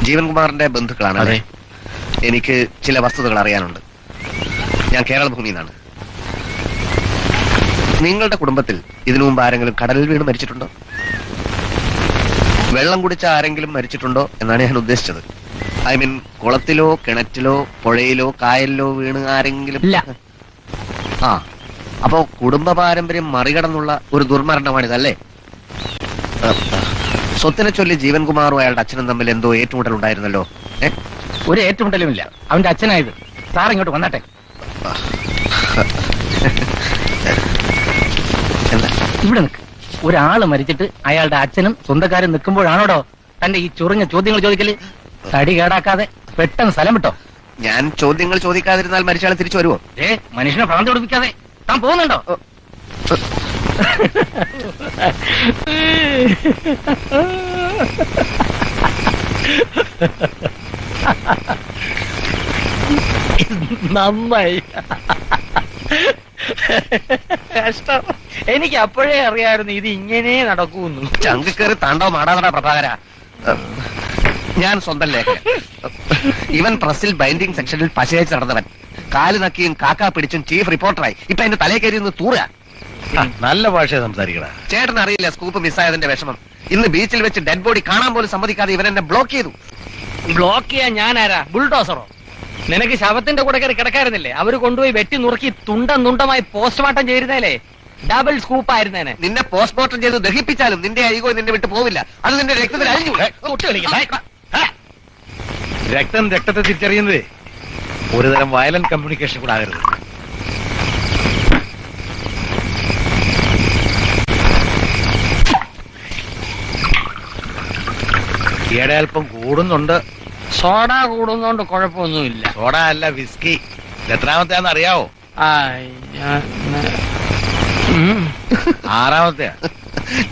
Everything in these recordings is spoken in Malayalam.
ജീവൻകുമാറിന്റെ ബന്ധുക്കളാണ്. അതെ. എനിക്ക് ചില വസ്തുതകൾ അറിയാനുണ്ട്. ഞാൻ കേരളഭൂമിയിൽ നിന്നാണ്. നിങ്ങളുടെ കുടുംബത്തിൽ ഇതിനു മുമ്പ് ആരെങ്കിലും കടലിൽ വീണ് മരിച്ചിട്ടുണ്ടോ? വെള്ളം കുടിച്ച ആരെങ്കിലും മരിച്ചിട്ടുണ്ടോ എന്നാണ് ഞാൻ ഉദ്ദേശിച്ചത്. ഐ മീൻ കുളത്തിലോ കിണറ്റിലോ പുഴയിലോ കായലിലോ വീണ് ആരെങ്കിലും? ആ, അപ്പോ കുടുംബ പാരമ്പര്യം മറികടന്നുള്ള ഒരു ദുർമരണമാണിതല്ലേ? സ്വത്തിനെ ചൊല്ലി ജീവൻകുമാറും അയാളുടെ അച്ഛനും തമ്മിൽ എന്തോ ഏറ്റുമുട്ടൽ ഉണ്ടായിരുന്നല്ലോ? ഒരു ഏറ്റുമുട്ടലുമില്ല. അവന്റെ അച്ഛനായത്. സാർ ഇങ്ങോട്ട് വന്നാട്ടെ. ഇവിടെ നിൽക്ക്. ഒരാള് മരിച്ചിട്ട് അയാളുടെ അച്ഛനും സ്വന്തക്കാരും നിൽക്കുമ്പോഴാണോടോ തന്റെ ഈ ചൊറിഞ്ഞ ചോദ്യങ്ങൾ ചോദിക്കല്? തടി കേടാക്കാതെ പെട്ടെന്ന് സ്ഥലം വിട്ടോ. ഞാൻ ചോദ്യങ്ങൾ ചോദിക്കാതിരുന്നാൽ മരിച്ചാൾ തിരിച്ചു വരുമോ? മനുഷ്യനെ ഭ്രാന്തി കൊടുപ്പിക്കാതെ താൻ പോകുന്നുണ്ടോ? നന്നായി. കഷ്ടം. എനിക്ക് അപ്പോഴേ അറിയാമായിരുന്നു ഇത് ഇങ്ങനെ നടക്കൂന്നു. ചങ്ക് കയറി താണ്ടോ മാടാതട പ്രഭാകര. ഞാൻ സ്വന്തം ലേഖകൻ. ഇവൻ പ്രസിൽ ബൈൻഡിങ് സെക്ഷനിൽ പശയച്ച് നടന്നവൻ. കാല് നക്കിയും കാക്കാ പിടിച്ചും ചീഫ് റിപ്പോർട്ടറായി. ഇപ്പൊ എന്റെ തലേ കയറി ഒന്ന് തൂറുക. നല്ല ഭാഷ സംസാരിക്കണ. ചേട്ടൻ അറിയില്ല സ്കൂപ്പ് മിസ്സായതിന്റെ വിഷമം. ഇന്ന് ബീച്ചിൽ വെച്ച് ഡെഡ് ബോഡി കാണാൻ പോലും സമ്മതിക്കാതെ ഇവൻ എന്നെ ബ്ലോക്ക് ചെയ്തു. ബ്ലോക്ക് ചെയ്യാൻ ഞാനാരാ? ബുൾഡോസറോ? നിനക്ക് ശവത്തിന്റെ കൂടെ കയറി കിടക്കായിരുന്നില്ലേ? അവര് കൊണ്ടുപോയി വെട്ടി നുറുക്കി തുണ്ടമായി പോസ്റ്റ്മോർട്ടം ചെയ്തിരുന്നേലേ ഡബിൾ സ്കൂപ്പ് ആയിരുന്നേനെ. നിന്നെ പോസ്റ്റ്മോർട്ടം ചെയ്ത് ദഹിപ്പിച്ചാലും നിന്റെ ഐഗോ നിന്നെ വിട്ട് പോവില്ല. അത് നിന്റെ രക്തത്തിൽ അഴിഞ്ഞു. രക്തം രക്തത്തെ തിരിച്ചറിയുന്നത് ഒരുതരം വയലന്റ് കമ്മ്യൂണിക്കേഷൻ കൂടെ ആകരുത്. ഈയിടെ അല്പം കൂടുന്നുണ്ട്. സോഡ കൂടുന്നോണ്ട് കുഴപ്പമൊന്നുമില്ല. സോഡ അല്ല, വിസ്കി. എത്രാമത്തെയാന്ന് അറിയാവോ? ആറാമത്തെയാ.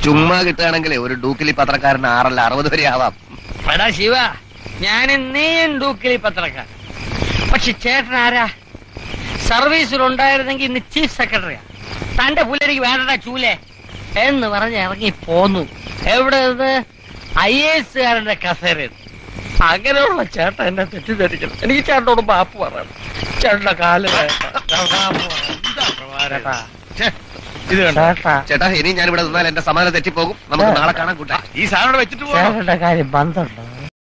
ചുമ്മാ കിട്ടുകയാണെങ്കിലേ ഒരു ഡൂക്കിലി പത്രക്കാരന് 6 അല്ല 60 വരെ ആവാം. എടാ ശിവ, ഞാൻ നീയും ഡൂക്കിലി പത്രക്കാരൻ. പക്ഷെ ചേട്ടൻ ആരാ? സർവീസിലുണ്ടായിരുന്നെങ്കിൽ ഇന്ന് ചീഫ് സെക്രട്ടറിയാ. തന്റെ പുല്ലരിക്ക് വേണ്ടടാ ചൂലേ എന്ന് പറഞ്ഞ് ഇറങ്ങി പോന്നു. എവിടെ നിന്ന്? IAS കാരന്റെ കസേര. അങ്ങനെയുള്ള ചേട്ടൻ എന്നെ തെറ്റിദ്ധരിക്കണം. എനിക്ക് ചേട്ടനോട് മാപ്പ് പറയണം. ചേട്ടന്റെ കാല് ചേട്ടാ, ഇനി ഞാൻ ഇവിടെ നിന്നാൽ എന്റെ സമാധാനം തെറ്റിപ്പോകും. നമുക്ക് നാളെ കാണാൻ കൂട്ടാ. ഈ സാധനം വെച്ചിട്ട് ചേട്ടന്റെ കാര്യം ബന്ധമുണ്ടോ?